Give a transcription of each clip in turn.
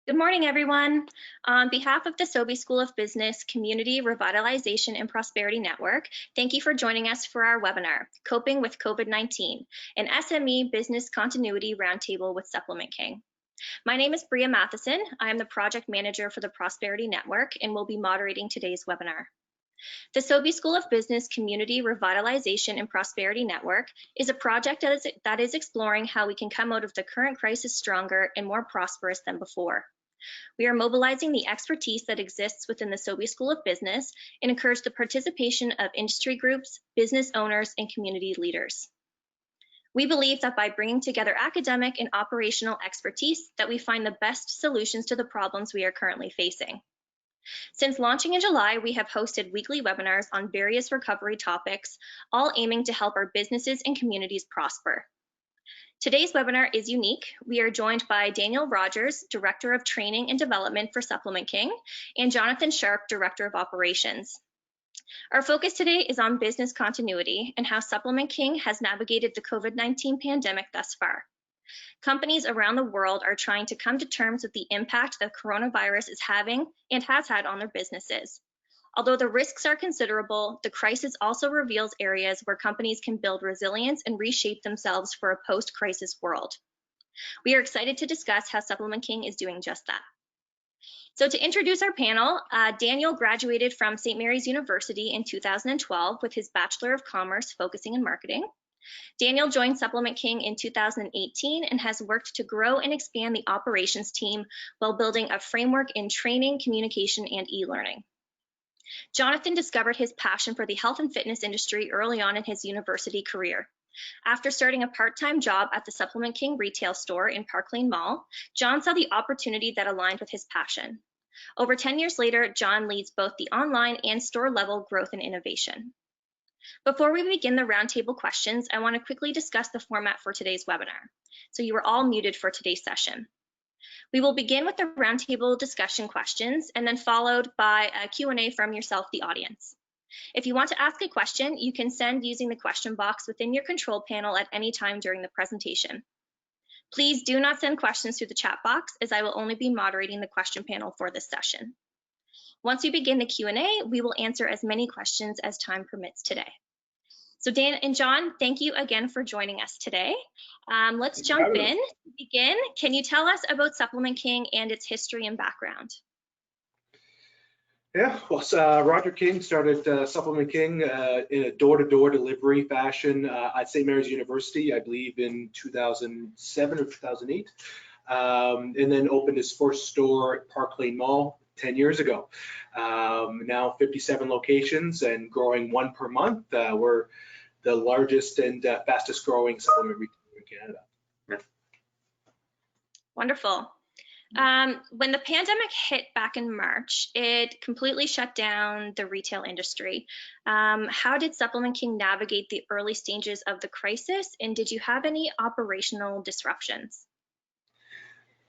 Good morning, everyone. On behalf of the Sobey School of Business Community Revitalization and Prosperity Network, thank you for joining us for our webinar, Coping with COVID-19, an SME Business Continuity Roundtable with Supplement King. My name is Breagh Matheson. I am the Project Manager for the Prosperity Network and will be moderating today's webinar. The Sobey School of Business Community Revitalization and Prosperity Network is a project that is exploring how we can come out of the current crisis stronger and more prosperous than before. We are mobilizing the expertise that exists within the Sobey School of Business and encourage the participation of industry groups, business owners, and community leaders. We believe that by bringing together academic and operational expertise, that we find the best solutions to the problems we are currently facing. Since launching in July, we have hosted weekly webinars on various recovery topics, all aiming to help our businesses and communities prosper. Today's webinar is unique. We are joined by Daniel Rogers, Director of Training and Development for Supplement King, and Jonathan Sharpe, Director of Operations. Our focus today is on business continuity and how Supplement King has navigated the COVID-19 pandemic thus far. Companies around the world are trying to come to terms with the impact that coronavirus is having and has had on their businesses. Although the risks are considerable, the crisis also reveals areas where companies can build resilience and reshape themselves for a post-crisis world. We are excited to discuss how Supplement King is doing just that. So to introduce our panel, Daniel graduated from St. Mary's University in 2012 with his Bachelor of Commerce focusing in marketing. Daniel joined Supplement King in 2018 and has worked to grow and expand the operations team while building a framework in training, communication, and e-learning. Jonathan discovered his passion for the health and fitness industry early on in his university career. After starting a part-time job at the Supplement King retail store in Park Lane Mall, John saw the opportunity that aligned with his passion. Over 10 years later, John leads both the online and store-level growth and innovation. Before we begin the roundtable questions, I want to quickly discuss the format for today's webinar. So you are all muted for today's session. We will begin with the roundtable discussion questions and then followed by a Q&A from yourself, the audience. If you want to ask a question, you can send using the question box within your control panel at any time during the presentation. Please do not send questions through the chat box, as I will only be moderating the question panel for this session. Once we begin the Q&A, we will answer as many questions as time permits today. So Dan and John, thank you again for joining us today. Let's jump in. To begin, can you tell us about Supplement King and its history and background? Yeah, well, Roger King started Supplement King in a door-to-door delivery fashion at St. Mary's University, I believe in 2007 or 2008, and then opened his first store at Park Lane Mall 10 years ago. Now 57 locations and growing one per month. We're the largest and fastest growing supplement retailer in Canada. Yeah. Wonderful. When the pandemic hit back in March, it completely shut down the retail industry. How did Supplement King navigate the early stages of the crisis, and did you have any operational disruptions?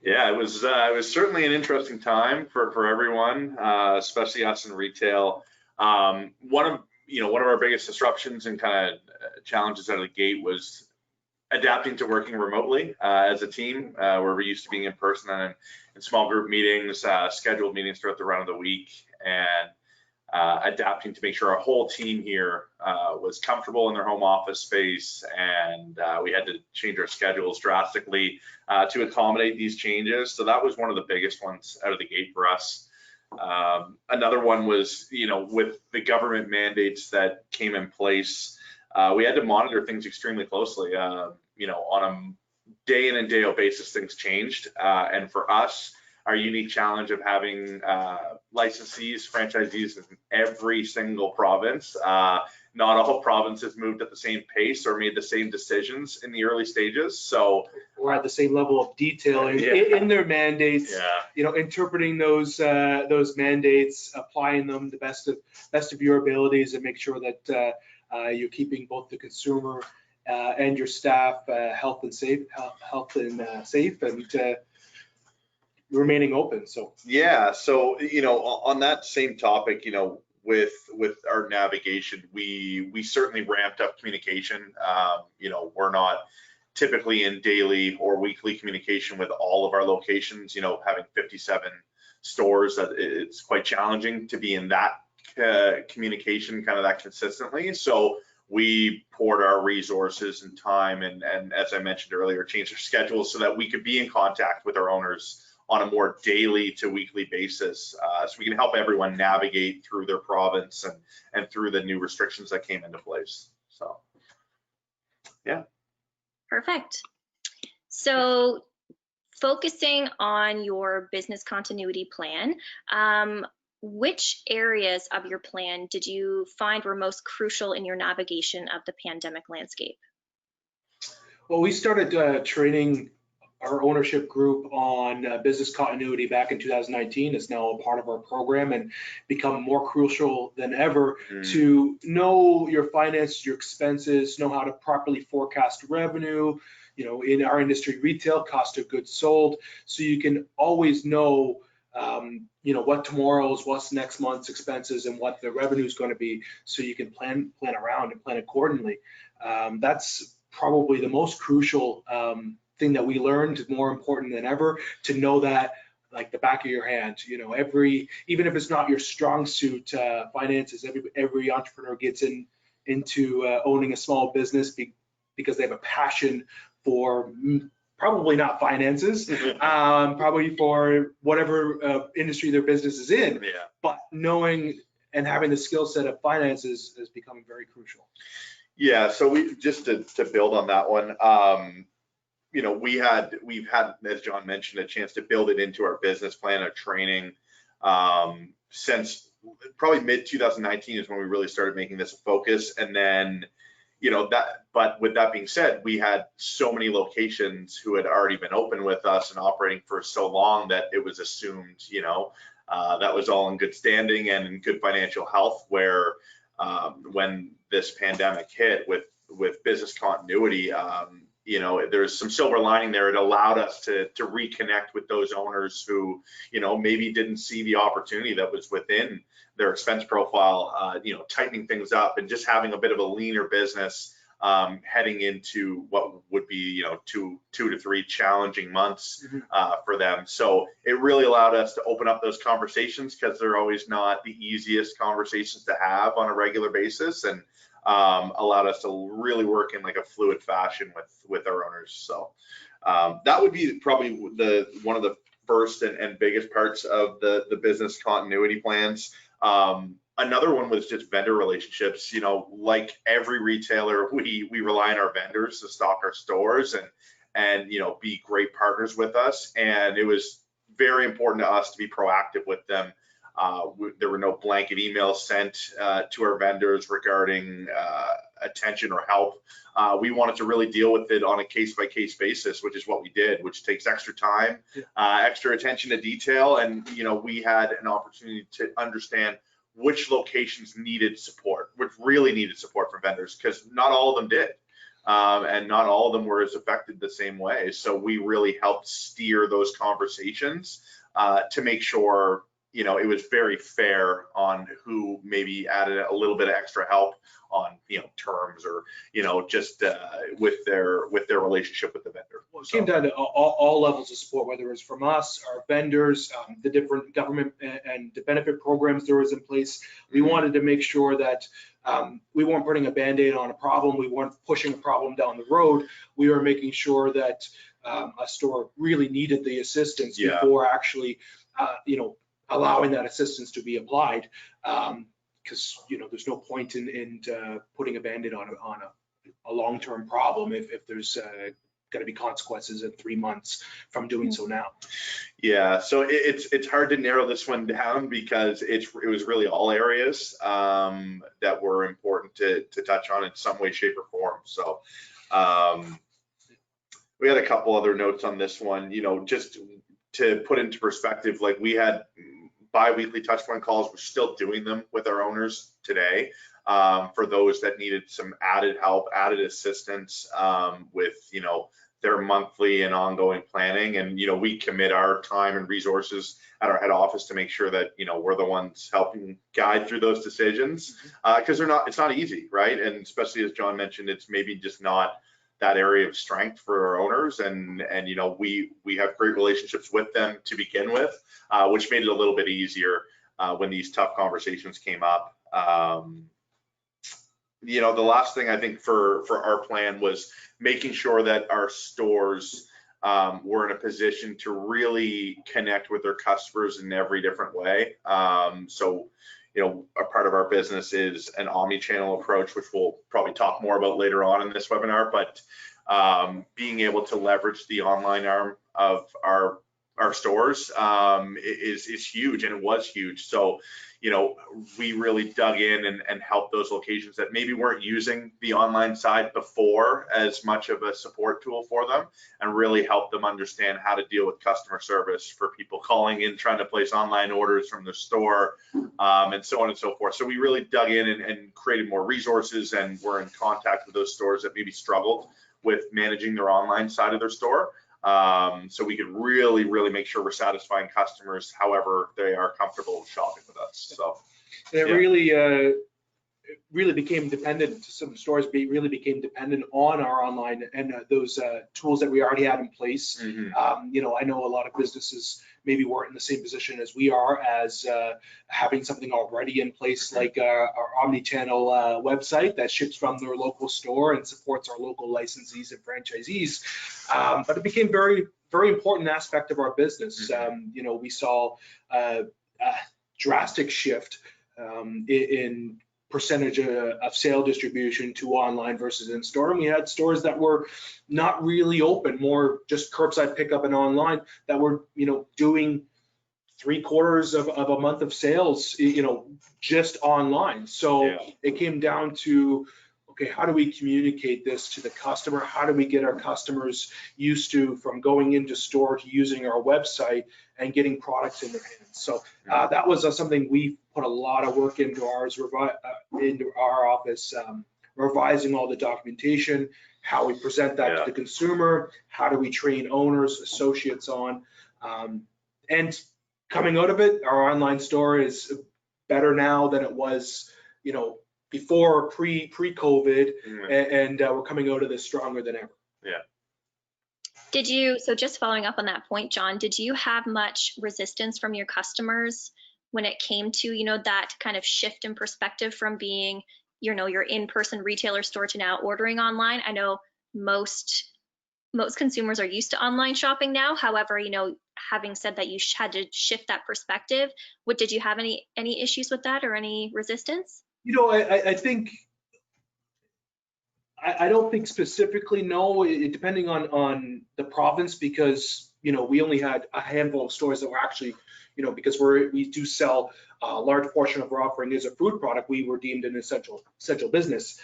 Yeah, it was certainly an interesting time for everyone, especially us in retail. One of our biggest disruptions and kind of challenges out of the gate was adapting to working remotely as a team, where we're used to being in person and in small group meetings, scheduled meetings throughout the round of the week, and adapting to make sure our whole team here was comfortable in their home office space, and we had to change our schedules drastically to accommodate these changes. So that was one of the biggest ones out of the gate for us. Another one was, with the government mandates that came in place, we had to monitor things extremely closely. On a day in and day out basis, things changed. And for us, our unique challenge of having licensees, franchisees in every single province, not all provinces moved at the same pace or made the same decisions in the early stages. So we're at the same level of detail in their mandates. Yeah. Interpreting those mandates, applying them the best of your abilities, and make sure that you're keeping both the consumer and your staff health and safe, and remaining open. So yeah, so on that same topic, with our navigation, we certainly ramped up communication. We're not typically in daily or weekly communication with all of our locations. Having 57 stores, that it's quite challenging to be in that communication kind of that consistently. So we poured our resources and time and as I mentioned earlier, changed our schedules so that we could be in contact with our owners on a more daily to weekly basis, so we can help everyone navigate through their province and through the new restrictions that came into place. So, yeah. Perfect. So focusing on your business continuity plan, which areas of your plan did you find were most crucial in your navigation of the pandemic landscape? Well, we started training our ownership group on business continuity back in 2019. It's now a part of our program and become more crucial than ever to know your finances, your expenses, know how to properly forecast revenue, in our industry, retail, cost of goods sold, so you can always know what tomorrow's, what's next month's expenses, and what the revenue is going to be, so you can plan around and plan accordingly. That's probably the most crucial thing that we learned, more important than ever, to know that like the back of your hand. Even if it's not your strong suit, finances, every entrepreneur gets into owning a small business because they have a passion for probably not finances, probably for whatever industry their business is in. Yeah. But knowing and having the skill set of finances is becoming very crucial. Yeah. So we just to build on that one. We've had, as John mentioned, a chance to build it into our business plan of training since probably mid 2019 is when we really started making this a focus. And then, but with that being said, we had so many locations who had already been open with us and operating for so long that it was assumed, that was all in good standing and in good financial health, where when this pandemic hit with business continuity, there's some silver lining there. It allowed us to reconnect with those owners who, maybe didn't see the opportunity that was within their expense profile, tightening things up and just having a bit of a leaner business heading into what would be, 2 to 3 challenging months for them. So it really allowed us to open up those conversations, because they're always not the easiest conversations to have on a regular basis, and allowed us to really work in like a fluid fashion with our owners. So that would be probably one of the first and biggest parts of the business continuity plans. Another one was just vendor relationships. Like every retailer, we rely on our vendors to stock our stores and be great partners with us. And it was very important to us to be proactive with them. There were no blanket emails sent to our vendors regarding attention or help. We wanted to really deal with it on a case-by-case basis, which is what we did, which takes extra time, extra attention to detail. And, we had an opportunity to understand which locations needed support, which really needed support from vendors, because not all of them did. And not all of them were as affected the same way. So we really helped steer those conversations to make sure it was very fair on who maybe added a little bit of extra help on, terms or, just with their relationship with the vendor. Well, it came down to all levels of support, whether it was from us, our vendors, the different government and the benefit programs there was in place. We wanted to make sure that we weren't putting a Band-Aid on a problem. We weren't pushing a problem down the road. We were making sure that a store really needed the assistance before actually, allowing that assistance to be applied, because there's no point in putting a Band-Aid on a long-term problem if there's going to be consequences in 3 months from doing so now. Yeah, so it's hard to narrow this one down, because it was really all areas that were important to touch on in some way, shape, or form. So we had a couple other notes on this one, just to put into perspective, like we had bi-weekly touchpoint calls. We're still doing them with our owners today for those that needed some added help, added assistance with, their monthly and ongoing planning. And, we commit our time and resources at our head office to make sure that, we're the ones helping guide through those decisions, because it's not easy, right? And especially as John mentioned, it's maybe just not that area of strength for our owners, and you know, we have great relationships with them to begin with, which made it a little bit easier when these tough conversations came up. You know, the last thing I think for our plan was making sure that our stores were in a position to really connect with their customers in every different way. So, you know, a part of our business is an omni-channel approach, which we'll probably talk more about later on in this webinar, but being able to leverage the online arm of our stores is huge, and it was huge. So, you know, we really dug in and helped those locations that maybe weren't using the online side before as much of a support tool for them, and really help them understand how to deal with customer service for people calling in, trying to place online orders from the store, and so on and so forth. So we really dug in and created more resources, and were in contact with those stores that maybe struggled with managing their online side of their store. So we could really make sure we're satisfying customers however they are comfortable shopping with us. So and it really became dependent. Some stores really became dependent on our online and those tools that we already had in place. You know, I know a lot of businesses maybe weren't in the same position as we are, as having something already in place, like our omni-channel website that ships from their local store and supports our local licensees and franchisees. But it became very important aspect of our business. You know, we saw a drastic shift in percentage of sale distribution to online versus in store. And we had stores that were not really open, more just curbside pickup and online, that were, you know, doing 3/4 of a month of sales, you know, just online. So it came down to, okay, how do we communicate this to the customer? How do we get our customers used to, from going into store to using our website and getting products in their hands? So that was something we put a lot of work into into our office, revising all the documentation, how we present that to the consumer, how do we train owners, associates on, and coming out of it, our online store is better now than it was, you know, before pre-COVID, and we're coming out of this stronger than ever. Did you, so just following up on that point, John, did you have much resistance from your customers when it came to, you know, that kind of shift in perspective from being, you know, your in-person retailer store to now ordering online? I know most consumers are used to online shopping now. However, you know, having said that, you had to shift that perspective. Did you have any issues with that, or any resistance? You know, I think, I don't think specifically, no, depending on the province, because, you know, we only had a handful of stores that were actually, you know, because we do sell a large portion of our offering is a food product, we were deemed an essential business.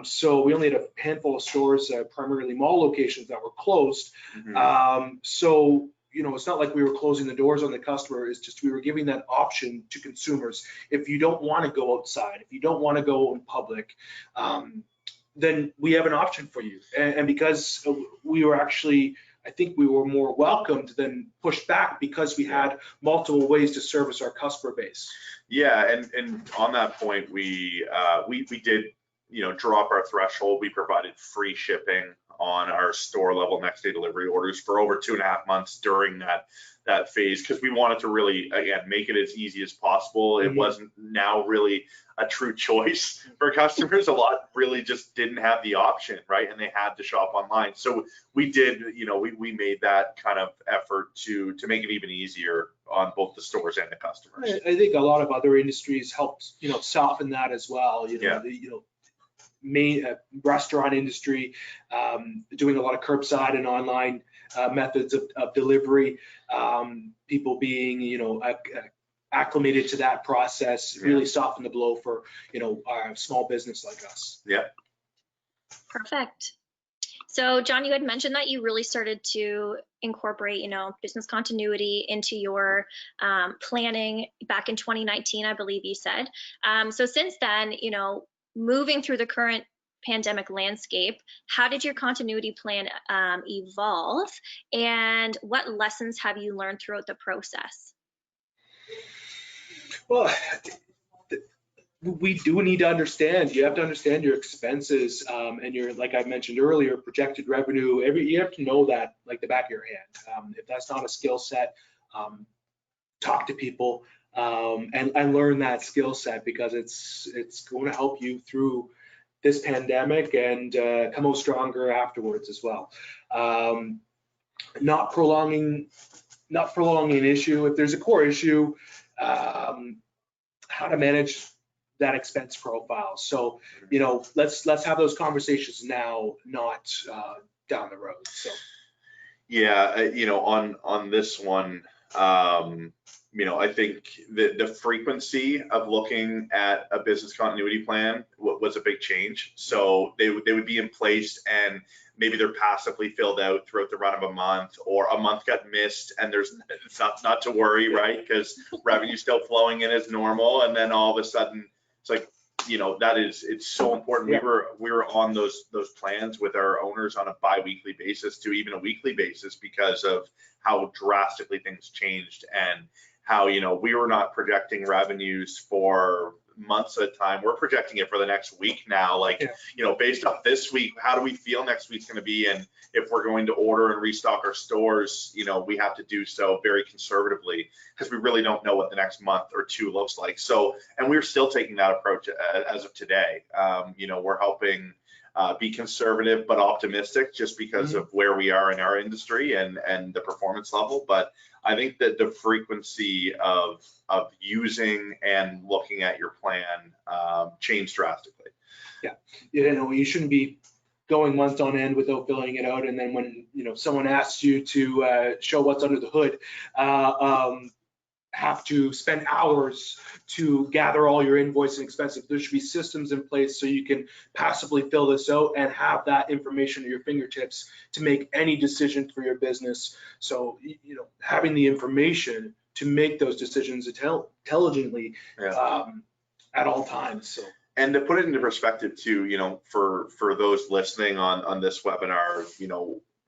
So we only had a handful of stores, primarily mall locations, that were closed. So, you know, it's not like we were closing the doors on the customer. It's just we were giving that option to consumers. If you don't want to go outside, if you don't want to go in public, then we have an option for you. And because we were actually, I think we were more welcomed than pushed back, because we had multiple ways to service our customer base. Yeah, and on that point, we did, you know, drop our threshold. We provided free shipping on our store level next day delivery orders for over 2.5 months during that phase, because we wanted to really, again, make it as easy as possible. It wasn't now really a true choice for customers. A lot really just didn't have the option, right? And they had to shop online. So we did, you know, we made that kind of effort to make it even easier on both the stores and the customers. I think a lot of other industries helped, you know, soften that as well. You know, restaurant industry, doing a lot of curbside and online methods of delivery, people being, you know, acclimated to that process, really softened the blow for, you know, a small business like us. Perfect. So John, you had mentioned that you really started to incorporate, you know, business continuity into your planning back in 2019, I believe you said. So since then, you know, moving through the current pandemic landscape, how did your continuity plan evolve, and what lessons have you learned throughout the process? Well, we do need to understand, you have to understand your expenses, and your, like I mentioned earlier, projected revenue. You have to know that like the back of your hand. If that's not a skill set, talk to people, and learn that skill set, because it's going to help you through this pandemic and come out stronger afterwards as well. Not prolonging an issue. If there's a core issue, how to manage that expense profile. So, let's have those conversations now, not down the road. So, yeah, on this one, I think the frequency of looking at a business continuity plan was a big change. So they would be in place, and maybe they're passively filled out throughout the run of a month, or a month got missed, and it's not to worry, right? Because revenue's still flowing in as normal, and then all of a sudden it's like, it's so important. Yeah. We were on those plans with our owners on a bi-weekly basis to even a weekly basis, because of how drastically things changed, and how, we were not projecting revenues for months at a time. We're projecting it for the next week now. Based off this week, how do we feel next week's going to be? And if we're going to order and restock our stores, we have to do so very conservatively, because we really don't know what the next month or two looks like. So, and we're still taking that approach as of today. We're helping be conservative but optimistic, just because of where we are in our industry and the performance level. But I think that the frequency of using and looking at your plan changed drastically. Yeah, you shouldn't be going months on end without filling it out, and then when someone asks you to show what's under the hood, have to spend hours to gather all your invoice and expenses. There should be systems in place so you can passively fill this out and have that information at your fingertips to make any decision for your business. So, having the information to make those decisions intelligently at all times. So. And to put it into perspective too, for those listening on this webinar,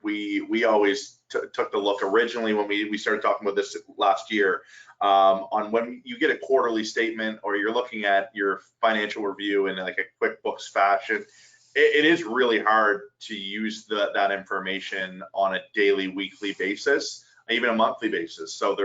we always took the look originally when we started talking about this last year, on when you get a quarterly statement, or you're looking at your financial review in like a QuickBooks fashion. It is really hard to use that information on a daily, weekly basis, even a monthly basis. So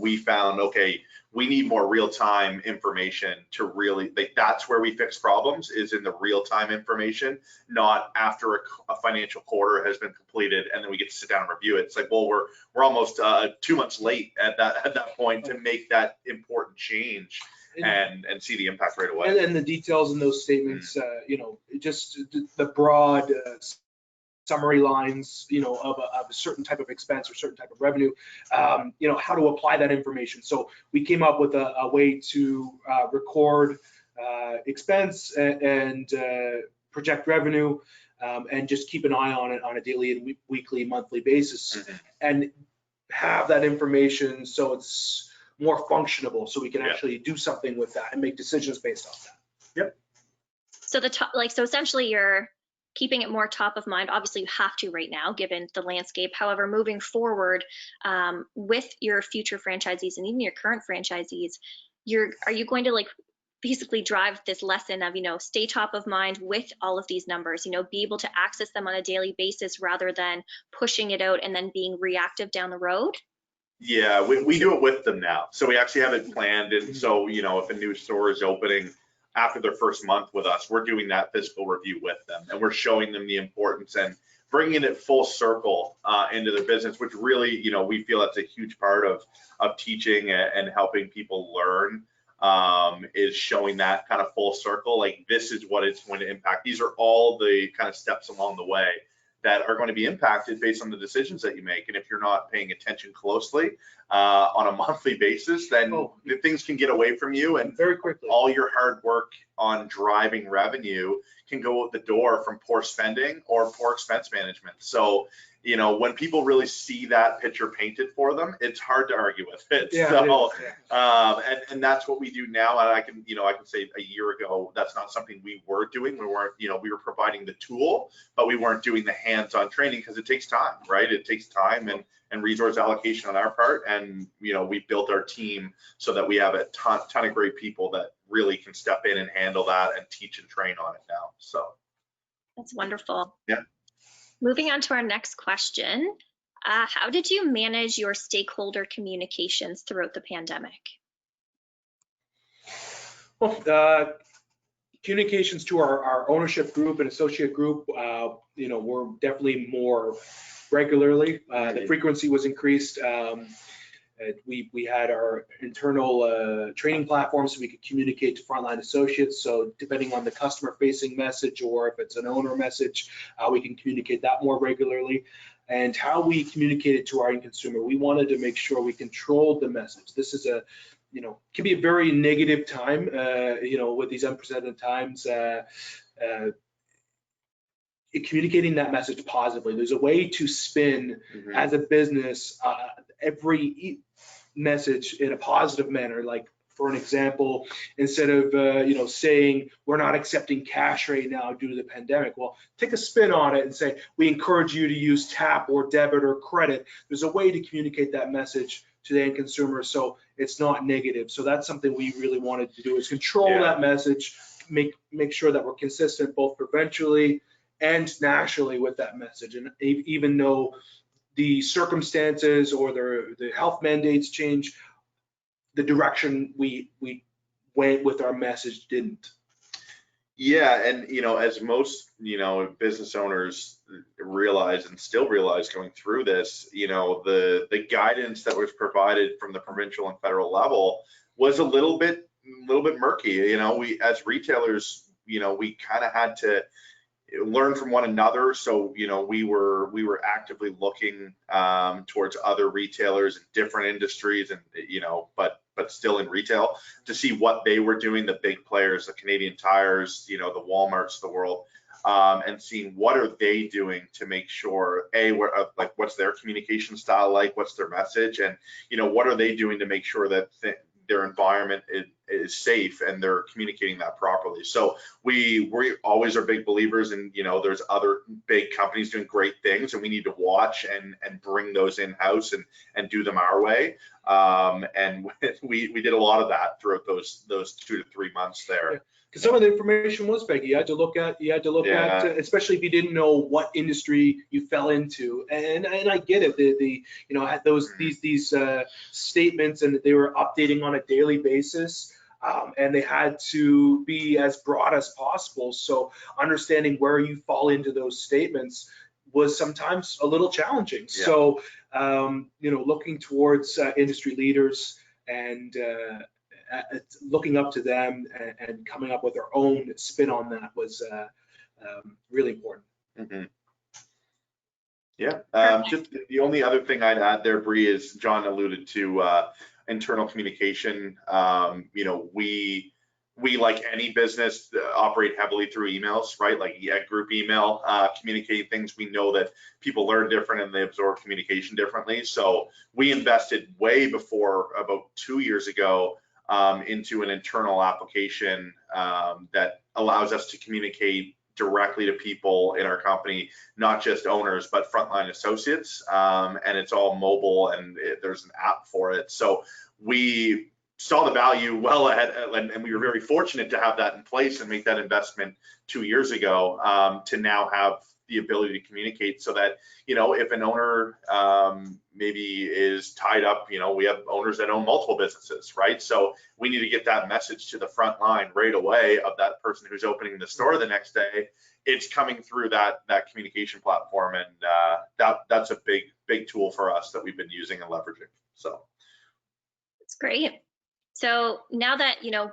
we found, okay, we need more real-time information to really, that's where we fix problems, is in the real-time information, not after a financial quarter has been completed and then we get to sit down and review it. It's like, well, we're almost 2 months late at that point to make that important change and see the impact right away. And the details in those statements, just the broad summary lines, of a certain type of expense or certain type of revenue, how to apply that information. So we came up with a way to record expense and project revenue, and just keep an eye on it on a daily and weekly, monthly basis, and have that information so it's more functionable, so we can actually do something with that and make decisions based off that. Yep. So so essentially you're keeping it more top of mind. Obviously you have to right now, given the landscape. However, moving forward, with your future franchisees and even your current franchisees, are you going to basically drive this lesson of, stay top of mind with all of these numbers, be able to access them on a daily basis rather than pushing it out and then being reactive down the road? Yeah, we do it with them now. So we actually have it planned. And so, if a new store is opening after their first month with us, we're doing that physical review with them, and we're showing them the importance and bringing it full circle into their business, which really, we feel that's a huge part of teaching and helping people learn, is showing that kind of full circle. Like, this is what it's going to impact. These are all the kind of steps along the way that are going to be impacted based on the decisions that you make. And if you're not paying attention closely on a monthly basis, then things can get away from you, and very quickly all your hard work on driving revenue can go out the door from poor spending or poor expense management. So, you know, when people really see that picture painted for them, it's hard to argue with it. Yeah, So, it is, yeah. and that's what we do now. And I can, you know, I can say a year ago, that's not something we were doing. We weren't, you know, we were providing the tool, but we weren't doing the hands-on training because it takes time, right? It takes time and resource allocation on our part. And, you know, we built our team so that we have a ton of great people that really can step in and handle that and teach and train on it now. So That's wonderful. yeah. Moving on to our next question. How did you manage your stakeholder communications throughout the pandemic? Well, communications to our ownership group and associate group, you know, were definitely more regularly. The frequency was increased. We had our internal training platforms so we could communicate to frontline associates. So depending on the customer facing message or if it's an owner message, we can communicate that more regularly. And how we communicated to our end consumer, we wanted to make sure we controlled the message. This is you know, can be a very negative time, you know, with these unprecedented times. Communicating that message positively. There's a way to spin as a business every message in a positive manner. Like, for an example, instead of you know, saying we're not accepting cash right now due to the pandemic, well, take a spin on it and say we encourage you to use tap or debit or credit. There's a way to communicate that message to the end consumer so it's not negative. So that's something we really wanted to do, is control that message, make sure that we're consistent both provincially and nationally with that message. And even though the circumstances or the health mandates change, the direction we went with our message didn't. Yeah, and you know, as most, you know, business owners realize and still realize going through this, you know, the guidance that was provided from the provincial and federal level was a little bit murky. You know, we as retailers, you know, we kind of had to learn from one another. So, you know, we were actively looking towards other retailers in different industries, and you know, but still in retail, to see what they were doing, the big players, the Canadian Tires, you know, the Walmarts of the world, and seeing what are they doing to make sure, like, what's their communication style like, what's their message, and you know, what are they doing to make sure that their environment is safe and they're communicating that properly. So we always are big believers in, you know, there's other big companies doing great things and we need to watch and bring those in-house and do them our way. And we did a lot of that throughout those 2 to 3 months there. Yeah. Because some of the information was vague. You had to look at, especially if you didn't know what industry you fell into. And I get it. You know, had these statements, and they were updating on a daily basis, and they had to be as broad as possible. So understanding where you fall into those statements was sometimes a little challenging. Yeah. So you know, looking towards industry leaders and looking up to them and coming up with our own spin on that was really important. Mm-hmm. Yeah, just the only other thing I'd add there, Breagh, is John alluded to internal communication. You know, we like any business operate heavily through emails, right? Like group email, communicating things. We know that people learn different and they absorb communication differently. So we invested way before, about 2 years ago, into an internal application that allows us to communicate directly to people in our company, not just owners, but frontline associates. And it's all mobile, and there's an app for it. So we saw the value well ahead, and we were very fortunate to have that in place and make that investment 2 years ago, to now have the ability to communicate, so that, you know, if an owner maybe is tied up, you know, we have owners that own multiple businesses, right? So we need to get that message to the front line right away of that person who's opening the store the next day. It's coming through that communication platform, and that's a big tool for us that we've been using and leveraging. So that's great. So now that, you know,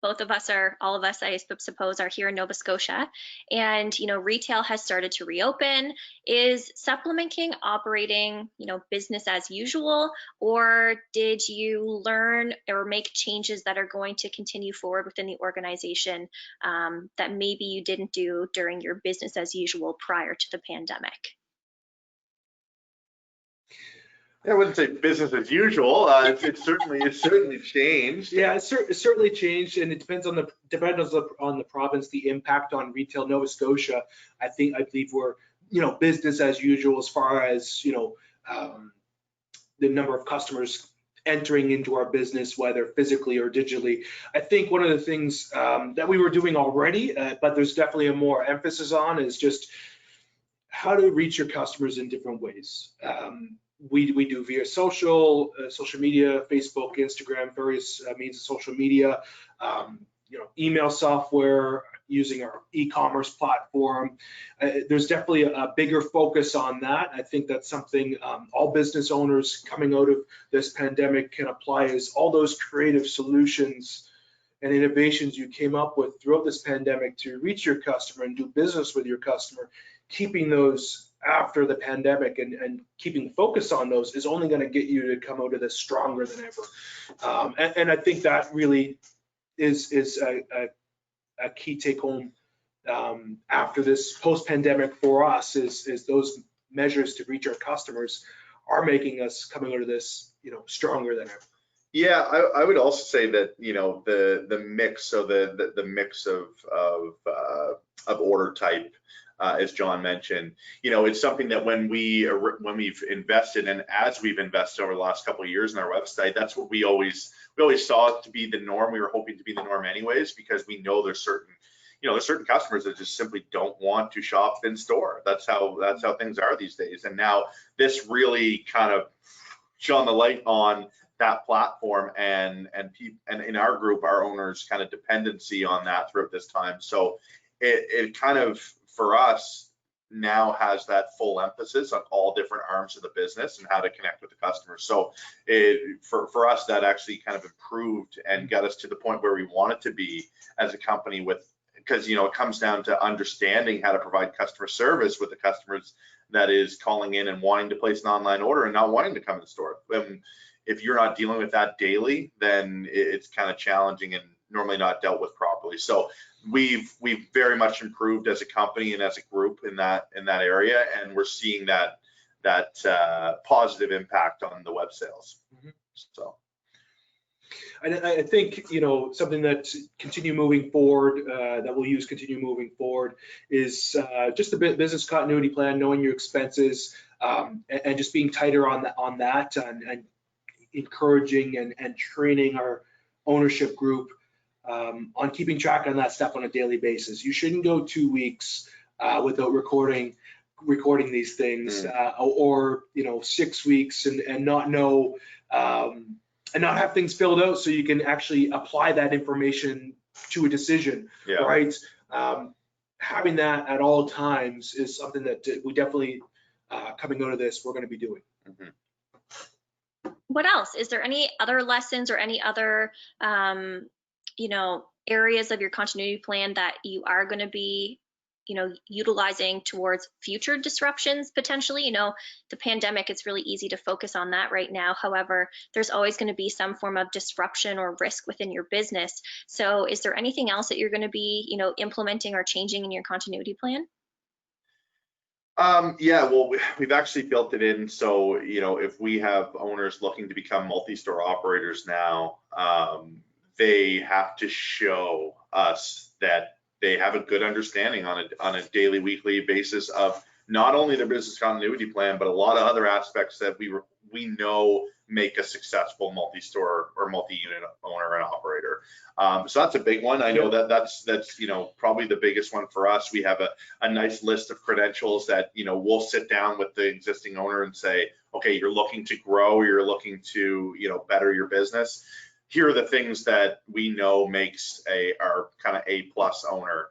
all of us, I suppose, are here in Nova Scotia, and, you know, retail has started to reopen, is Supplement King operating, you know, business as usual, or did you learn or make changes that are going to continue forward within the organization that maybe you didn't do during your business as usual prior to the pandemic? I wouldn't say business as usual. It's certainly changed. Yeah, it's certainly changed, and it depends on the province, the impact on retail. Nova Scotia, I believe we're, business as usual as far as, the number of customers entering into our business, whether physically or digitally. I think one of the things that we were doing already, but there's definitely a more emphasis on, is just how to reach your customers in different ways. We do via social media, Facebook, Instagram, various means of social media, email software, using our e-commerce platform. There's definitely a bigger focus on that. I think that's something all business owners coming out of this pandemic can apply, is all those creative solutions and innovations you came up with throughout this pandemic to reach your customer and do business with your customer. Keeping those after the pandemic and keeping focus on those is only going to get you to come out of this stronger than ever. And I think that really is a key take home after this post-pandemic for us, is those measures to reach our customers are making us coming out of this, stronger than ever. Yeah, I would also say that, the mix, so the mix of order type, as John mentioned, it's something that when we've invested, and as we've invested over the last couple of years in our website, that's what we always saw it to be the norm. We were hoping to be the norm anyways, because we know there's certain customers that just simply don't want to shop in store. That's how things are these days. And now this really kind of shone the light on that platform and in our group, our owners' kind of dependency on that throughout this time. So it kind of, for us, now has that full emphasis on all different arms of the business and how to connect with the customer. So for us, that actually kind of improved and got us to the point where we wanted to be as a company, because it comes down to understanding how to provide customer service with the customers that is calling in and wanting to place an online order and not wanting to come to the store. If you're not dealing with that daily, then it's kind of challenging and normally not dealt with properly. So we've very much improved as a company and as a group in that area, and we're seeing that positive impact on the web sales. Mm-hmm. So I think something that continue moving forward, that we'll use continue moving forward, is just the business continuity plan, knowing your expenses, and just being tighter on that and encouraging and training our ownership group on keeping track on that stuff on a daily basis. You shouldn't go 2 weeks without recording these things, or 6 weeks and not know, and not have things filled out so you can actually apply that information to a decision. Yeah. Right? Having that at all times is something that we definitely, coming out of this, we're going to be doing. Mm-hmm. What else? Is there any other lessons or any other, areas of your continuity plan that you are going to be, utilizing towards future disruptions potentially? The pandemic, it's really easy to focus on that right now. However, there's always going to be some form of disruption or risk within your business. So is there anything else that you're going to be, implementing or changing in your continuity plan? Yeah, well, we've actually built it in. So, if we have owners looking to become multi-store operators now, they have to show us that they have a good understanding on a daily, weekly basis of not only their business continuity plan, but a lot of other aspects that we know make a successful multi-store or multi-unit owner and operator. So that's a big one. I know that's probably the biggest one for us. We have a nice list of credentials that we'll sit down with the existing owner and say, okay, you're looking to grow, you're looking to better your business. Here are the things that we know makes our kind of A+ owner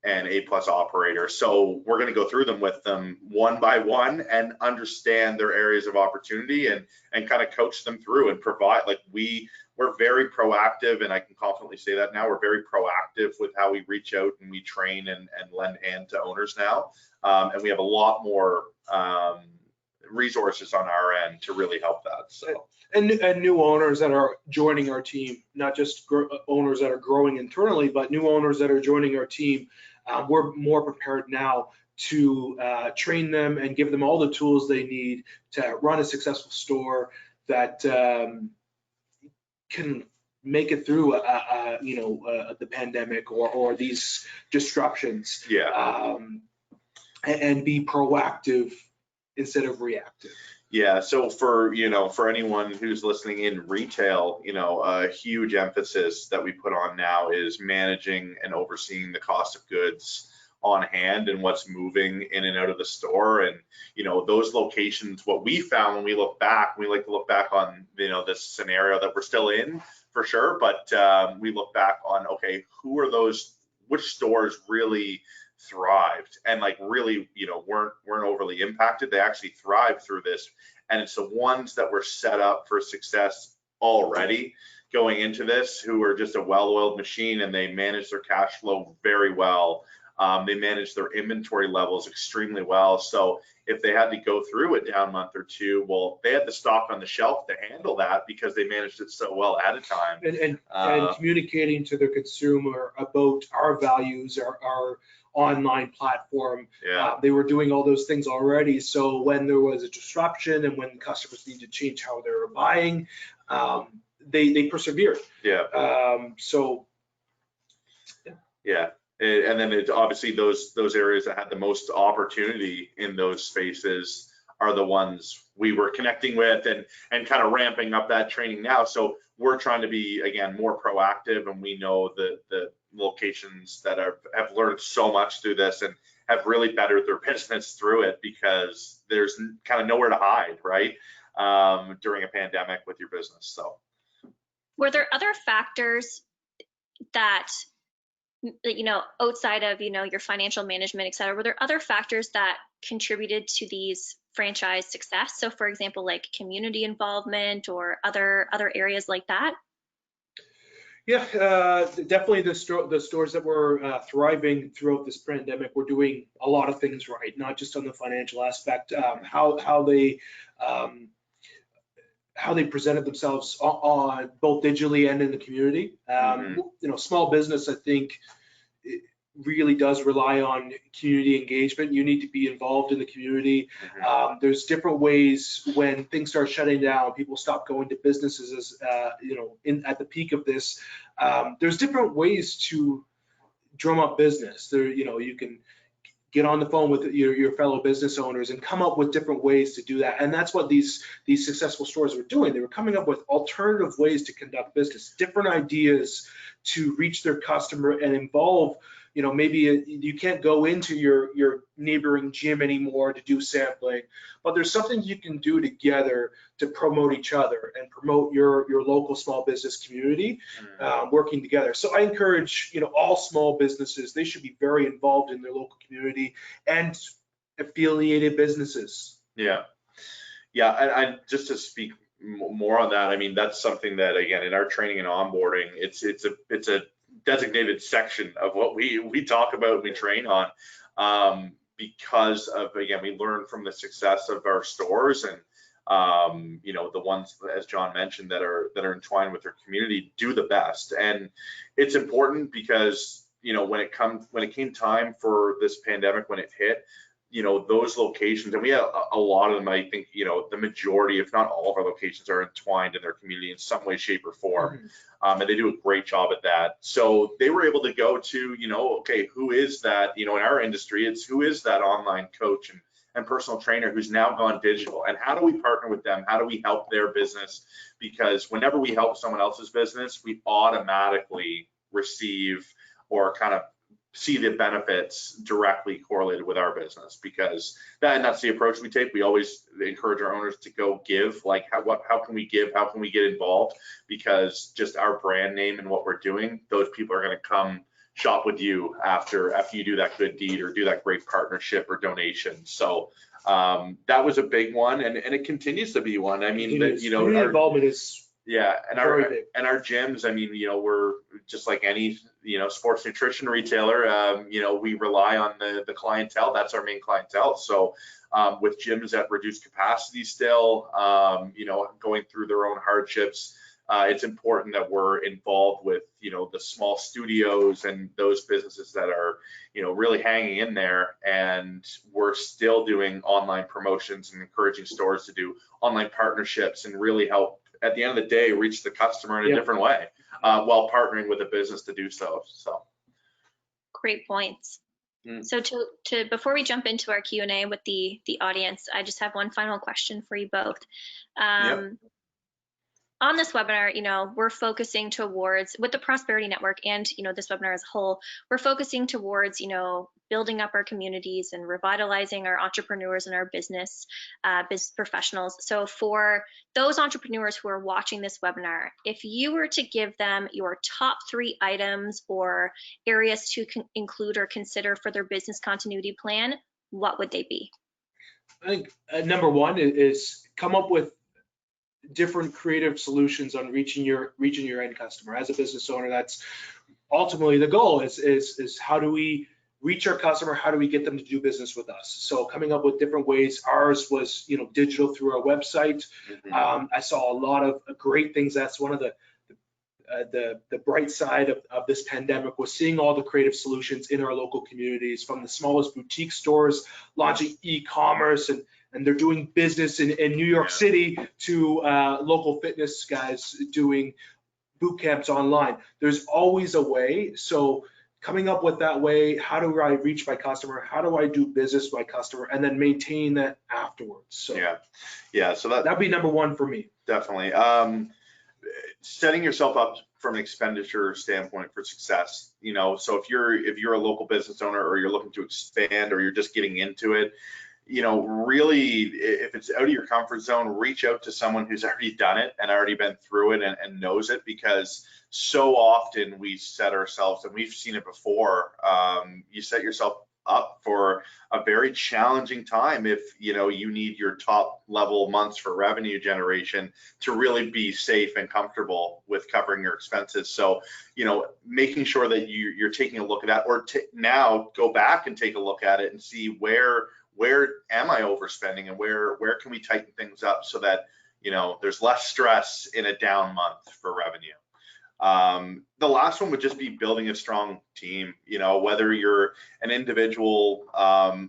and A+ operator. So we're going to go through them with them one by one and understand their areas of opportunity and kind of coach them through and provide, we're very proactive, and I can confidently say that now. We're very proactive with how we reach out and we train and lend hand to owners now. And we have a lot more resources on our end to really help that. So. And new owners that are joining our team, not just owners that are growing internally, but new owners that are joining our team. We're more prepared now to train them and give them all the tools they need to run a successful store that can make it through the pandemic or these disruptions. Yeah. And be proactive instead of reactive. Yeah, so for anyone who's listening in retail, a huge emphasis that we put on now is managing and overseeing the cost of goods on hand and what's moving in and out of the store. And those locations, what we found when we look back, we like to look back on this scenario that we're still in for sure, but we look back on, okay, which stores really thrived and really weren't overly impacted. They actually thrived through this, and it's the ones that were set up for success already going into this, who are just a well-oiled machine, and they manage their cash flow very well. They manage their inventory levels extremely well. So if they had to go through a down month or two, well, they had the stock on the shelf to handle that because they managed it so well ahead of time. And communicating to the consumer about our values, our online platform. Yeah. They were doing all those things already. So when there was a disruption and when customers needed to change how they were buying, they persevered. Yeah. Yeah. And then obviously those areas that had the most opportunity in those spaces are the ones we were connecting with and kind of ramping up that training now. So we're trying to be, again, more proactive, and we know the locations that have learned so much through this and have really bettered their business through it, because there's kind of nowhere to hide, right? During a pandemic with your business. So were there other factors that outside of your financial management, et cetera, were there other factors that contributed to these franchise success? So for example, like community involvement or other areas like that? Yeah, definitely the stores that were thriving throughout this pandemic were doing a lot of things right, not just on the financial aspect, how they presented themselves on both digitally and in the community. Small business, I think, it really does rely on community engagement. You need to be involved in the community. There's different ways when things start shutting down, people stop going to businesses as at the peak of this. There's different ways to drum up business. You can get on the phone with your fellow business owners and come up with different ways to do that. And that's what these successful stores were doing. They were coming up with alternative ways to conduct business, different ideas to reach their customer and involve, maybe you can't go into your neighboring gym anymore to do sampling, but there's something you can do together to promote each other and promote your local small business community, working together. So I encourage, all small businesses, they should be very involved in their local community and affiliated businesses. Yeah. Yeah. And just to speak more on that, I mean, that's something that, again, in our training and onboarding, it's a designated section of what we talk about, we train on, because of, again, we learn from the success of our stores, and the ones, as John mentioned, that are entwined with their community do the best. And it's important because when it came time for this pandemic, when it hit, those locations, and we have a lot of them, I think, the majority, if not all of our locations, are entwined in their community in some way, shape, or form. And they do a great job at that. So they were able to go to, okay, who is that, in our industry, it's who is that online coach and personal trainer who's now gone digital, and how do we partner with them? How do we help their business? Because whenever we help someone else's business, we automatically receive or kind of see the benefits directly correlated with our business, because that's the approach we take. We always encourage our owners to go give, like how can we give, how can we get involved, because just our brand name and what we're doing, those people are going to come shop with you after you do that good deed or do that great partnership or donation. So that was a big one, and it continues to be one. I mean, community involvement is and our gyms, I mean, we're just like any, sports nutrition retailer, we rely on the clientele. That's our main clientele. So with gyms at reduced capacity still, going through their own hardships, it's important that we're involved with, the small studios and those businesses that are, really hanging in there. And we're still doing online promotions and encouraging stores to do online partnerships and really help, at the end of the day, reach the customer in a different way, while partnering with a business to do so. So great points. So to before we jump into our Q&A with the audience, I just have one final question for you both. On this webinar, we're focusing towards, with the Prosperity Network and, this webinar as a whole, we're focusing towards, building up our communities and revitalizing our entrepreneurs and our business professionals. So for those entrepreneurs who are watching this webinar, if you were to give them your top 3 items or areas to include or consider for their business continuity plan, what would they be? I think number 1 is come up with different creative solutions on reaching your end customer. As a business owner, that's ultimately the goal is how do we reach our customer? How do we get them to do business with us? So coming up with different ways. Ours was, digital through our website. I saw a lot of great things. That's one of the bright side of this pandemic, was seeing all the creative solutions in our local communities, from the smallest boutique stores launching e-commerce and they're doing business in New York City, to local fitness guys doing boot camps online. There's always a way. So coming up with that way, how do I reach my customer? How do I do business with my customer? And then maintain that afterwards. So so that'd be number 1 for me. Definitely. Setting yourself up from an expenditure standpoint for success. So if you're a local business owner, or you're looking to expand, or you're just getting into it, really, if it's out of your comfort zone, reach out to someone who's already done it and already been through it and knows it, because so often we set ourselves, and we've seen it before, you set yourself up for a very challenging time if you need your top level months for revenue generation to really be safe and comfortable with covering your expenses. So making sure that you're taking a look at that, or now go back and take a look at it and see where am I overspending, and where can we tighten things up so that there's less stress in a down month for revenue. The last one would just be building a strong team. Whether you're an individual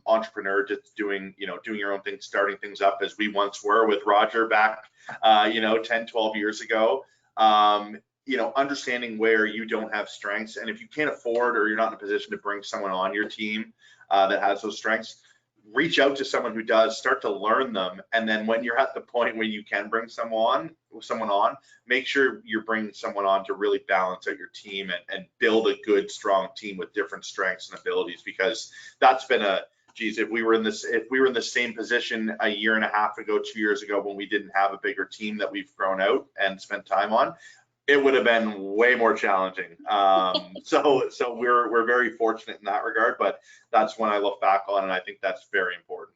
entrepreneur just doing your own thing, starting things up, as we once were with Roger back 10, 12 years ago. Understanding where you don't have strengths, and if you can't afford, or you're not in a position to bring someone on your team that has those strengths, reach out to someone who does, start to learn them, and then when you're at the point where you can bring someone on, make sure you're bringing someone on to really balance out your team and build a good, strong team with different strengths and abilities. Because that's been if we were in the same position a year and a half ago, 2 years ago, when we didn't have a bigger team that we've grown out and spent time on, it would have been way more challenging. So we're very fortunate in that regard, but that's when I look back on, and I think that's very important.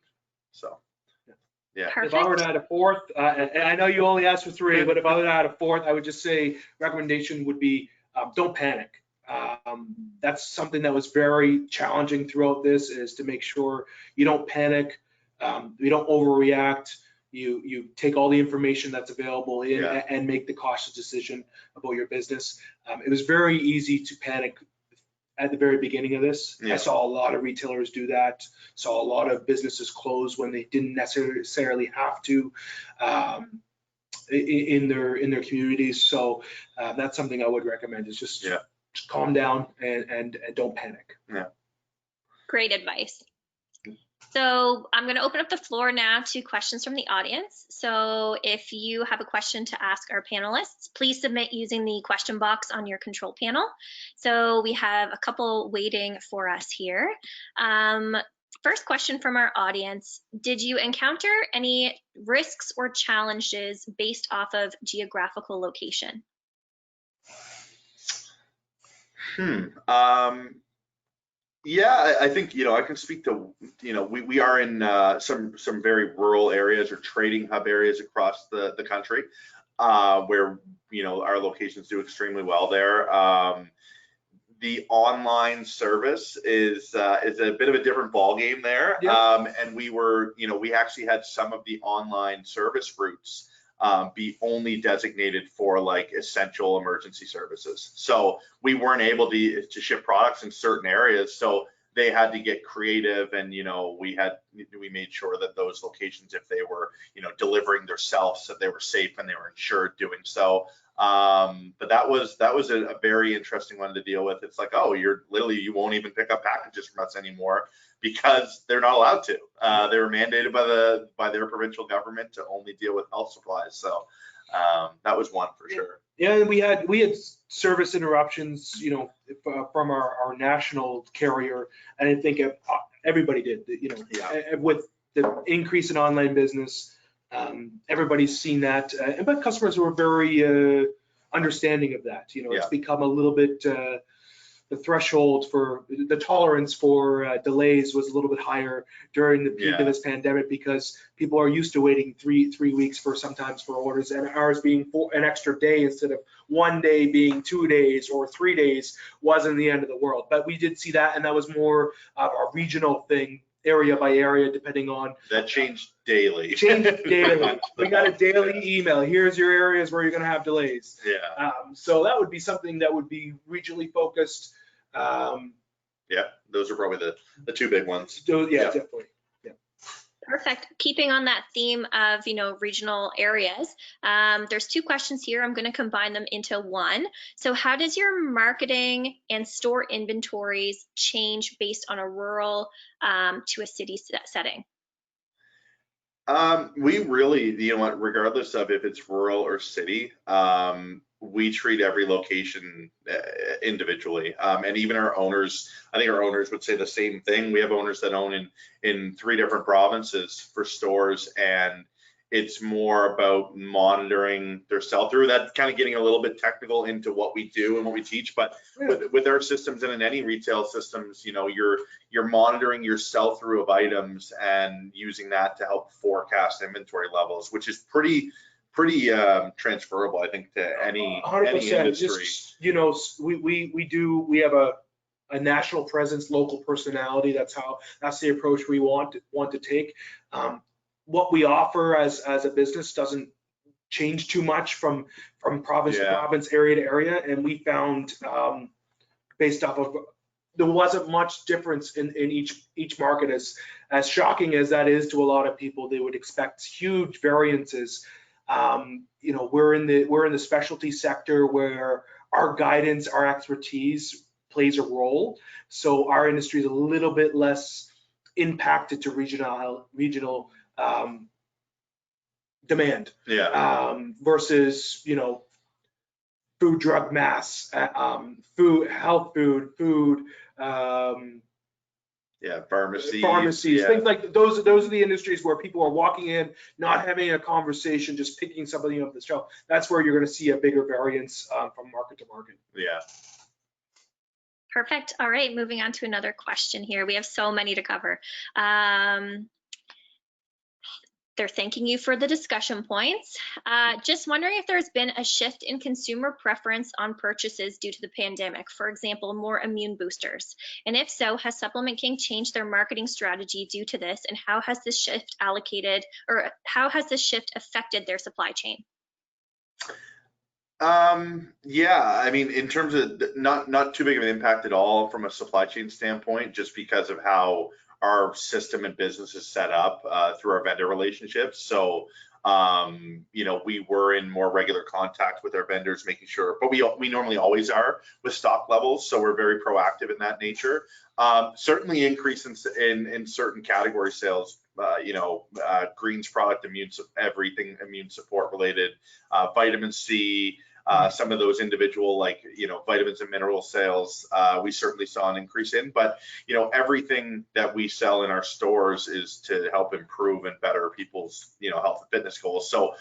So yeah. If I were to add a 4th, and I know you only asked for 3, but if I were to add a 4th, I would just say recommendation would be don't panic. That's something that was very challenging throughout this, is to make sure you don't panic, you don't overreact. You take all the information that's available in and make the cautious decision about your business. It was very easy to panic at the very beginning of this. I saw a lot of retailers do that. Saw a lot of businesses close when they didn't necessarily have to in their communities. So that's something I would recommend, is just calm down and don't panic. Great advice. So I'm going to open up the floor now to questions from the audience. So if you have a question to ask our panelists, please submit using the question box on your control panel. So we have a couple waiting for us here. First question from our audience: did you encounter any risks or challenges based off of geographical location? Yeah, I think, I can speak to, we are in some very rural areas or trading hub areas across the country, where, our locations do extremely well there. The online service is a bit of a different ballgame there. And we actually had some of the online service routes be only designated for like essential emergency services. So we weren't able to ship products in certain areas. So they had to get creative, and we made sure that those locations, if they were delivering themselves, that they were safe and they were insured doing so. But that was a very interesting one to deal with. It's like, oh, you won't even pick up packages from us anymore because they're not allowed to. They were mandated by their provincial government to only deal with health supplies. So that was one for sure. Yeah, and we had service interruptions, from our national carrier, and I think everybody did, with the increase in online business. Everybody's seen that, but customers were very understanding of that. It's become a little bit, the threshold for the tolerance for delays was a little bit higher during the peak of this pandemic, because people are used to waiting three weeks sometimes for orders, and ours being an extra day instead of 1 day being 2 days or 3 days wasn't the end of the world. But we did see that, and that was more of a regional thing, area by area, depending on. That changed daily. We got a daily email. Here's your areas where you're going to have delays. Yeah. So that would be something that would be regionally focused. Yeah, those are probably the two big ones. Definitely. Perfect. Keeping on that theme of, regional areas, there's two questions here. I'm going to combine them into one. So how does your marketing and store inventories change based on a rural to a city setting? We really, regardless of if it's rural or city, we treat every location individually, and even our owners. I think our owners would say the same thing. We have owners that own in 3 different provinces for stores, and it's more about monitoring their sell-through. That's kind of getting a little bit technical into what we do and what we teach, but with our systems and in any retail systems, you're monitoring your sell-through of items and using that to help forecast inventory levels, which is pretty transferable, I think, to any 100%. industry. Just, we have a national presence, local personality. That's the approach we want to take. What we offer as a business doesn't change too much from province to province, area to area, and we found based off of, there wasn't much difference in each market. As shocking as that is to a lot of people, they would expect huge variances. We're in the specialty sector where our guidance, our expertise plays a role. So our industry is a little bit less impacted to regional demand. Versus, food, drug, mass, food, health food, pharmacies, things like those are the industries where people are walking in, not having a conversation, just picking something up the shelf. That's where you're going to see a bigger variance from market to market. Perfect. All right, moving on to another question here. We have so many to cover. They're thanking you for the discussion points. Just wondering if there's been a shift in consumer preference on purchases due to the pandemic, for example, more immune boosters. And if so, has Supplement King changed their marketing strategy due to this? And how has this shift affected their supply chain? I mean, in terms of not too big of an impact at all from a supply chain standpoint, just because of how our system and business is set up through our vendor relationships. So, we were in more regular contact with our vendors, making sure, but we normally always are with stock levels. So we're very proactive in that nature. Certainly increase in certain category sales, greens product, everything immune support related, vitamin C, some of those individual vitamins and mineral sales, we certainly saw an increase in, but everything that we sell in our stores is to help improve and better people's health and fitness goals. So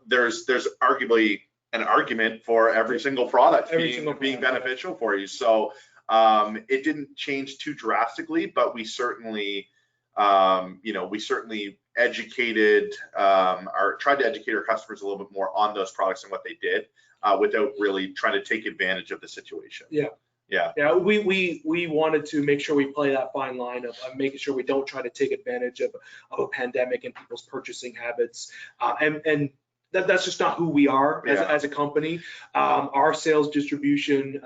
there's arguably an argument for every single product being beneficial for you. So it didn't change too drastically, but we certainly educated tried to educate our customers a little bit more on those products and what they did, without really trying to take advantage of the situation. We wanted to make sure we play that fine line of making sure we don't try to take advantage of a pandemic and people's purchasing habits. And that's just not who we are as a company. Our sales distribution,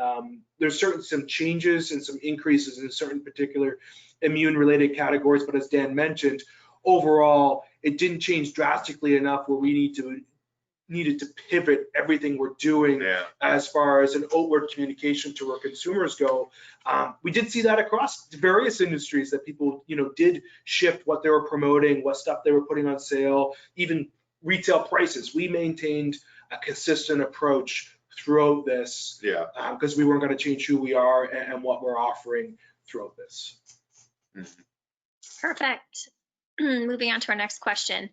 there's some changes and some increases in certain particular immune-related categories, but as Dan mentioned, overall, it didn't change drastically enough where we needed to pivot everything we're doing as far as an outward communication to where consumers go. We did see that across various industries that people, did shift what they were promoting, what stuff they were putting on sale, even retail prices. We maintained a consistent approach throughout this because we weren't going to change who we are and what we're offering throughout this. Perfect. Moving on to our next question.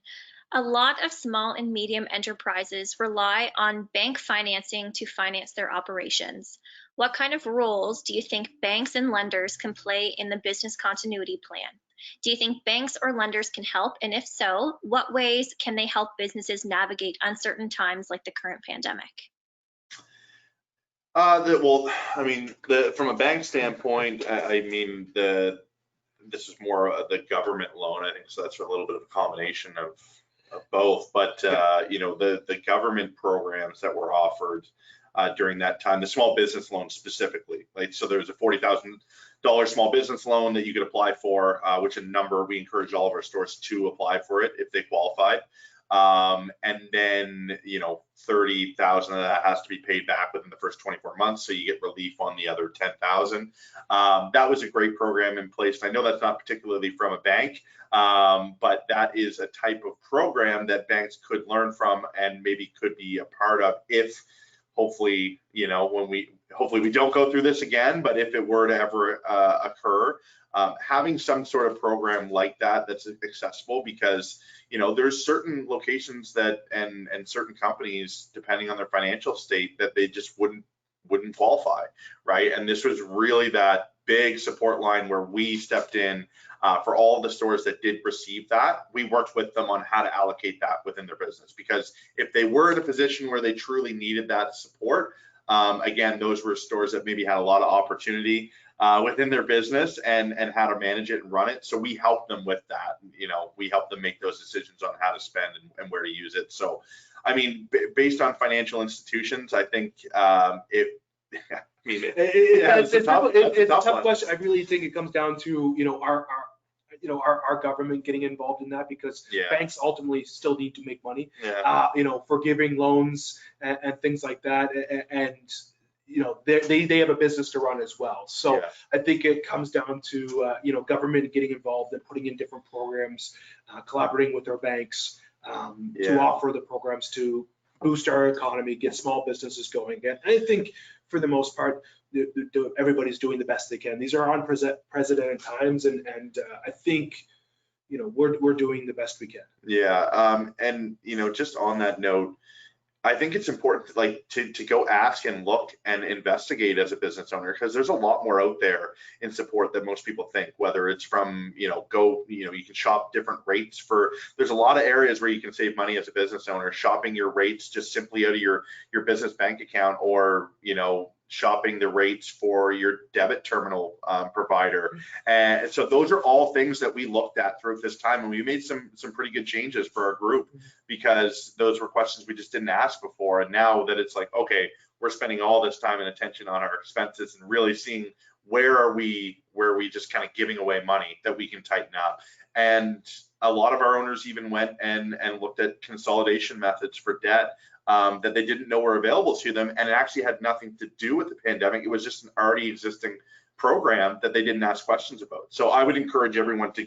A lot of small and medium enterprises rely on bank financing to finance their operations. What kind of roles do you think banks and lenders can play in the business continuity plan? Do you think banks or lenders can help? And if so, what ways can they help businesses navigate uncertain times like the current pandemic? From a bank standpoint, this is more the government loan, I think, so that's a little bit of a combination of both. But the government programs that were offered during that time, the small business loan specifically, right? So there's a $40,000 small business loan that you could apply for, which we encourage all of our stores to apply for it if they qualified. And then, $30,000 of that has to be paid back within the first 24 months. So you get relief on the other $10,000. That was a great program in place. I know that's not particularly from a bank, but that is a type of program that banks could learn from and maybe could be a part of if hopefully, hopefully we don't go through this again, but if it were to ever occur, having some sort of program like that's accessible, because there's certain locations that and certain companies, depending on their financial state, that they just wouldn't qualify, right? And this was really that big support line where we stepped in for all of the stores that did receive that. We worked with them on how to allocate that within their business, because if they were in a position where they truly needed that support, again, those were stores that maybe had a lot of opportunity within their business and how to manage it and run it. So we helped them with that. We helped them make those decisions on how to spend and where to use it. So, based on financial institutions, I think it's a tough question. I really think it comes down to our government getting involved in that, because banks ultimately still need to make money. Forgiving loans and things like that, and they have a business to run as well. So I think it comes down to government getting involved and putting in different programs, collaborating with our banks to offer the programs to boost our economy, get small businesses going. And I think for the most part, everybody's doing the best they can. These are unprecedented times, and I think we're doing the best we can. And just on that note, I think it's important to go ask and look and investigate as a business owner, because there's a lot more out there in support than most people think, whether it's from you can shop different rates there's a lot of areas where you can save money as a business owner, shopping your rates just simply out of your business bank account, or shopping the rates for your debit terminal provider. And so those are all things that we looked at throughout this time, and we made some pretty good changes for our group, because those were questions we just didn't ask before. And now that it's like, okay, we're spending all this time and attention on our expenses and really seeing where are we just kind of giving away money that we can tighten up. And a lot of our owners even went and looked at consolidation methods for debt that they didn't know were available to them, and it actually had nothing to do with the pandemic. It was just an already existing program that they didn't ask questions about. So I would encourage everyone to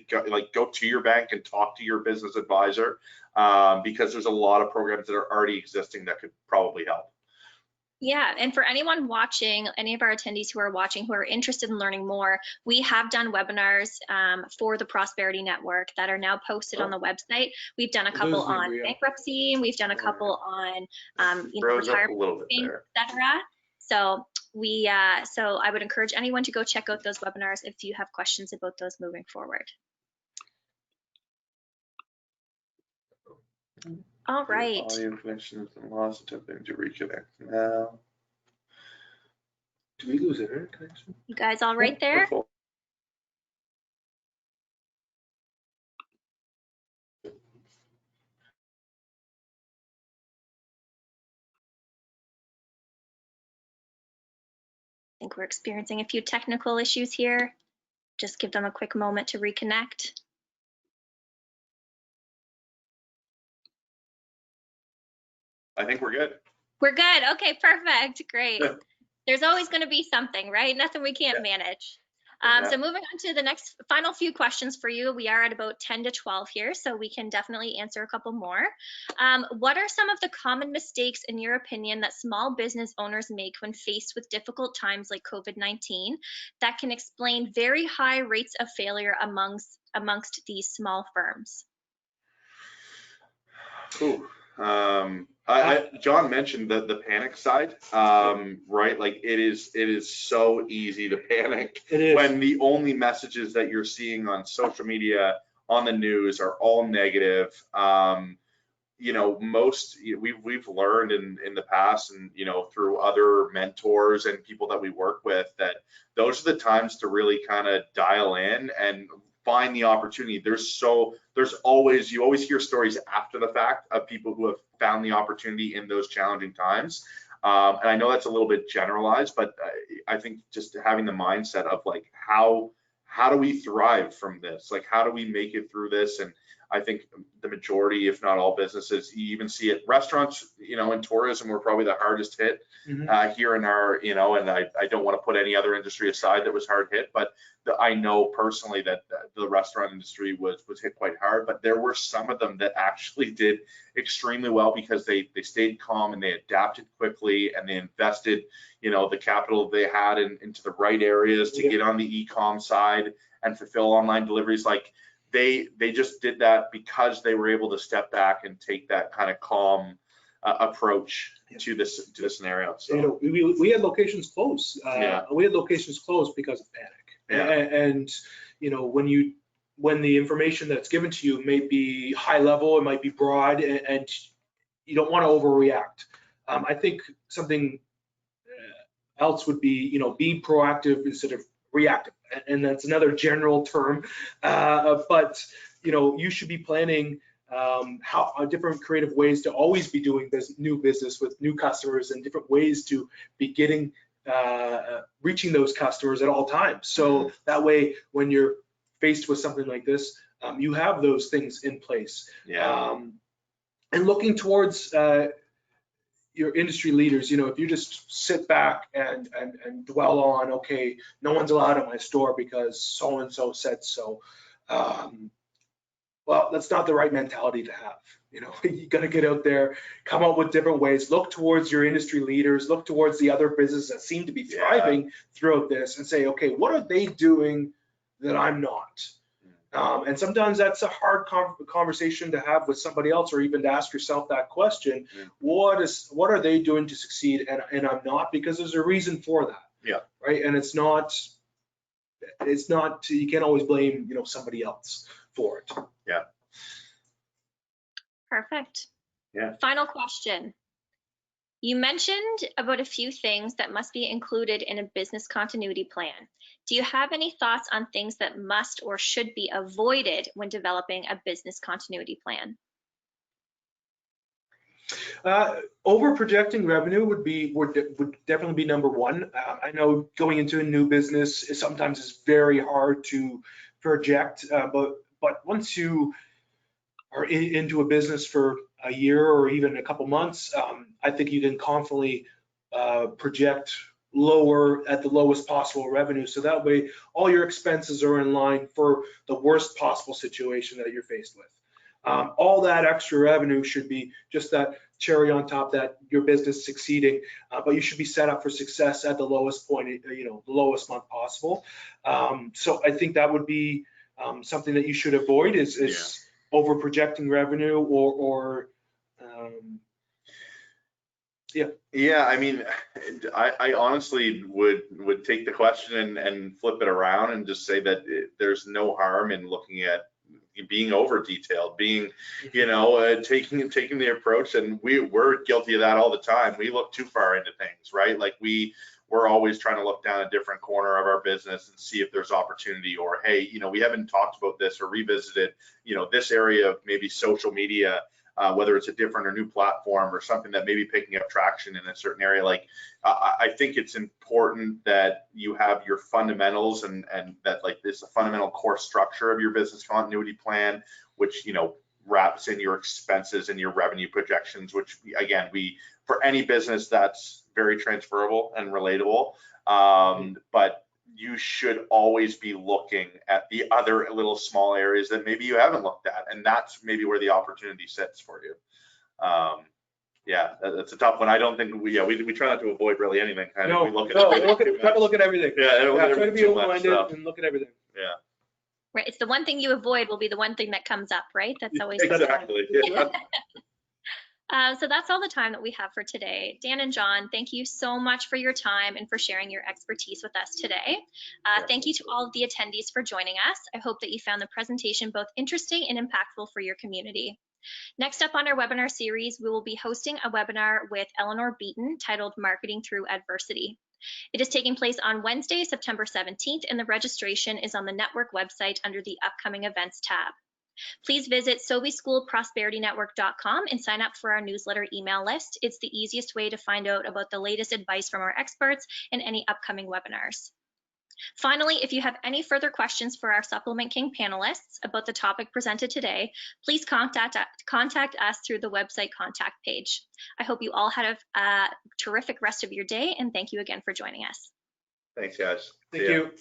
go to your bank and talk to your business advisor, because there's a lot of programs that are already existing that could probably help. Yeah, and for anyone watching, any of our attendees who are watching who are interested in learning more, we have done webinars for the Prosperity Network that are now posted on the website. We've done a couple on bankruptcy, and we've done a couple on retirement, etc. So so I would encourage anyone to go check out those webinars if you have questions about those moving forward. All right. Audio connections and lost, attempting to reconnect now. Did we lose internet connection? You guys all right there? think we're experiencing a few technical issues here. Just give them a quick moment to reconnect. I think we're good. We're good. Okay, perfect. Great. There's always going to be something, right? Nothing we can't manage. So moving on to the next final few questions for you. We are at about 10 to 12 here, so we can definitely answer a couple more. What are some of the common mistakes, in your opinion, that small business owners make when faced with difficult times like COVID-19 that can explain very high rates of failure amongst these small firms? Ooh. John mentioned the panic side, right? Like it is so easy to panic when the only messages that you're seeing on social media, on the news, are all negative. You know, we've learned in the past, and you know, through other mentors and people that we work with, that those are the times to really kind of dial in and find the opportunity. You always hear stories after the fact of people who have found the opportunity in those challenging times. And I know that's a little bit generalized, but I think just having the mindset of like, how do we thrive from this? Like, how do we make it through this? And I think the majority, if not all businesses, you even see it. Restaurants, you know, and tourism were probably the hardest hit here in our, you know, and I don't want to put any other industry aside that was hard hit, but I know personally that the restaurant industry was hit quite hard, but there were some of them that actually did extremely well because they stayed calm and they adapted quickly, and they invested, you know, the capital they had into the right areas to get on the e-com side and fulfill online deliveries. Like they just did that because they were able to step back and take that kind of calm approach to this scenario. So you know, we had locations closed. We had locations closed because of panic. And you know, when the information that's given to you may be high level, it might be broad, and you don't want to overreact. I think something else would be, you know, be proactive instead of reactive, and that's another general term. But you know, you should be planning how different creative ways to always be doing this new business with new customers, and different ways to be getting reaching those customers at all times. So that way, when you're faced with something like this, you have those things in place. And looking towards your industry leaders, you know, if you just sit back and dwell on, okay, no one's allowed in my store because so and so said so, well, that's not the right mentality to have. You know, you got to get out there, come up with different ways, look towards your industry leaders, look towards the other businesses that seem to be thriving throughout this, and say, okay, what are they doing that I'm not? And sometimes that's a hard conversation to have with somebody else, or even to ask yourself that question: what are they doing to succeed, and I'm not? Because there's a reason for that. Right. And it's not. You can't always blame, you know, somebody else for it. Perfect. Final question. You mentioned about a few things that must be included in a business continuity plan. Do you have any thoughts on things that must or should be avoided when developing a business continuity plan? Over projecting revenue would definitely be number one. I know going into a new business sometimes is very hard to project, but once you are into a business for a year or even a couple months, I think you can confidently project lower at the lowest possible revenue, so that way all your expenses are in line for the worst possible situation that you're faced with. All that extra revenue should be just that cherry on top, that your business succeeding, but you should be set up for success at the lowest point, you know, the lowest month possible. So I think that would be something that you should avoid, is over projecting revenue or I mean, I honestly would take the question and flip it around and just say that there's no harm in looking at being over detailed, being, you know, taking the approach, and we're guilty of that all the time. We look too far into things, right? Like we're always trying to look down a different corner of our business and see if there's opportunity, or hey, you know, we haven't talked about this or revisited, you know, this area of maybe social media whether it's a different or new platform or something that may be picking up traction in a certain area. Like, I think it's important that you have your fundamentals and that like this a fundamental core structure of your business continuity plan, which, you know, wraps in your expenses and your revenue projections, which again, for any business that's very transferable and relatable. But you should always be looking at the other little small areas that maybe you haven't looked at, and that's maybe where the opportunity sits for you. Yeah, that's a tough one. I don't think we try not to avoid really anything. Try to look at everything. Try to be open-minded and look at everything. Yeah. Right. It's the one thing you avoid will be the one thing that comes up, right? That's always exactly. Yeah. So that's all the time that we have for today. Dan and John, thank you so much for your time and for sharing your expertise with us today. Thank you to all of the attendees for joining us. I hope that you found the presentation both interesting and impactful for your community. Next up on our webinar series, we will be hosting a webinar with Eleanor Beaton titled Marketing Through Adversity. It is taking place on Wednesday, September 17th, and the registration is on the network website under the Upcoming Events tab. Please visit SobeySchoolProsperityNetwork.com and sign up for our newsletter email list. It's the easiest way to find out about the latest advice from our experts and any upcoming webinars. Finally, if you have any further questions for our Supplement King panelists about the topic presented today, please contact us through the website contact page. I hope you all had a terrific rest of your day, and thank you again for joining us. Thanks, guys. Thank you.